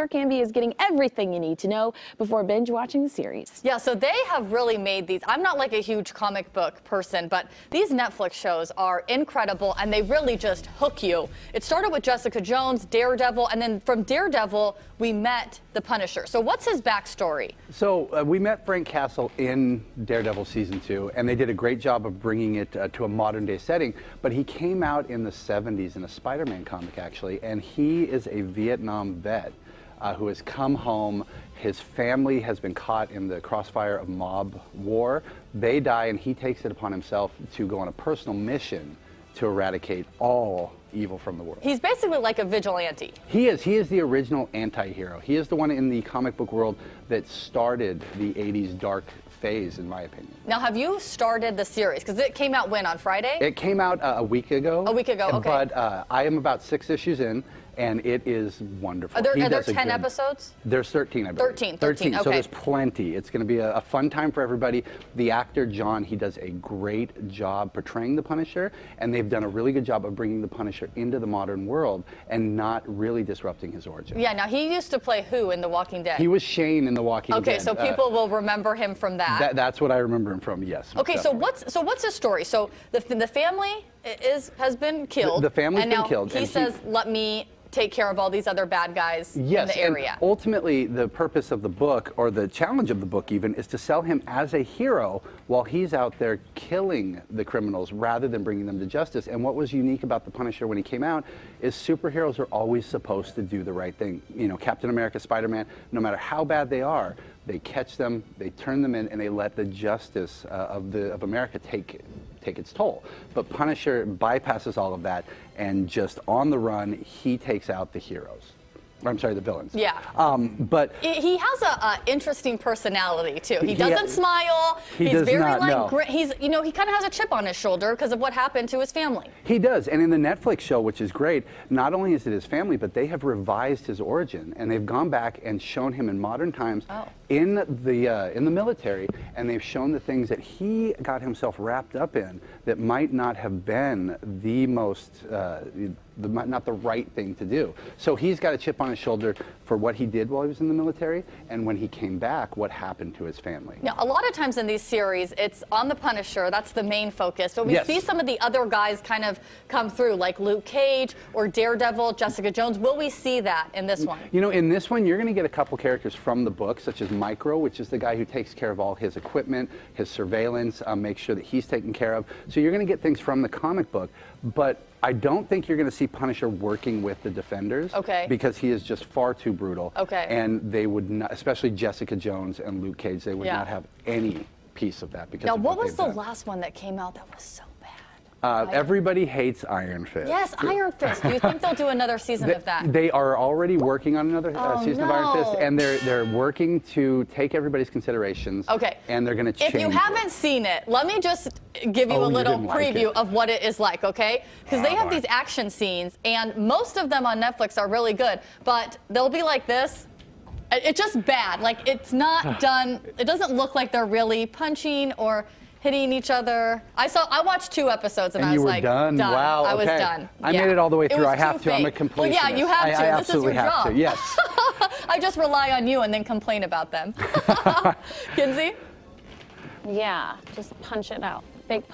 Canby is getting everything you need to know before binge watching the series. Yeah, so they have really made these. I'm not like a huge comic book person, but these Netflix shows are incredible and they really just hook you. It started with Jessica Jones, Daredevil, and then from Daredevil, we met the Punisher. So what's his backstory? So we met Frank Castle in Daredevil season 2, and they did a great job of bringing it to a modern day setting, but he came out in the 70s in a Spider-Man comic actually, and he is a Vietnam vet who has come home. His family has been caught in the crossfire of mob war. They die, and he takes it upon himself to go on a personal mission to eradicate all evil from the world. He's basically like a vigilante. He is the original anti-hero. He is the one in the comic book world that started the 80s dark phase, in my opinion. Now, have you started the series? Because it came out when, on Friday? It came out a week ago. A week ago, okay. But I am about 6 issues in, and it is wonderful. Are there 10 episodes? There's 13, I believe. 13, okay. So there's plenty. It's going to be a fun time for everybody. The actor, John, he does a great job portraying the Punisher, and they've done a really good job of bringing the Punisher into the modern world and not really disrupting his origin. Yeah, now he used to play who in The Walking Dead? He was Shane in The Walking Dead. Okay, so people will remember him from that. That's what I remember him from, yes. Okay, so what's his story? So the family has been killed. The family's been killed. And he says, let me take care of all these other bad guys in the area. And ultimately, the purpose of the book, or the challenge of the book even, is to sell him as a hero while he's out there killing the criminals rather than bringing them to justice. And what was unique about the Punisher when he came out is superheroes are always supposed to do the right thing. You know, Captain America, Spider-Man, no matter how bad they are, they catch them, they turn them in, and they let the justice of America take its toll. But Punisher bypasses all of that, and just on the run, he takes out the heroes. I'm sorry, the villains. Yeah. But he has an interesting personality too. He doesn't smile. He's very like he's he kind of has a chip on his shoulder because of what happened to his family. He does, and in the Netflix show, which is great, not only is it his family, but they have revised his origin, and they've gone back and shown him in modern times in the military, and they've shown the things that he got himself wrapped up in that might not have been the most not the right thing to do. So he's got a chip on his shoulder for what he did while he was in the military, and when he came back, what happened to his family. Now, a lot of times in these series, it's on the Punisher. That's the main focus. But we see some of the other guys kind of come through, like Luke Cage or Daredevil, Jessica Jones. Will we see that in this one? You know, in this one, you're going to get a couple characters from the book, such as Micro, which is the guy who takes care of all his equipment, his surveillance, makes sure that he's taken care of. So you're going to get things from the comic book, but I don't think you're going to see Punisher working with the Defenders, because he is just far too brutal. And they would not, especially Jessica Jones and Luke Cage, they would not have any piece of that. Because now, of what was the last one that came out that was so bad? Everybody hates Iron Fist. Yes, Iron Fist. Do you think they'll do another season of that? They are already working on another season of Iron Fist, and they're working to take everybody's considerations. And they're going to change. If you haven't seen it, let me just give you a little preview of what it is like, okay? Because they have these action scenes, and most of them on Netflix are really good, but they'll be like this. It's just bad. Like, it's not done. It doesn't look like they're really punching or hitting each other. I watched 2 episodes and I was like, done. Wow, I was done. I made it all the way through. I have to. I'm a completionist. Well, yeah, you have to. This is your job. Yes. I just rely on you and then complain about them. Kinsey? Yeah, just punch it out. Big punch.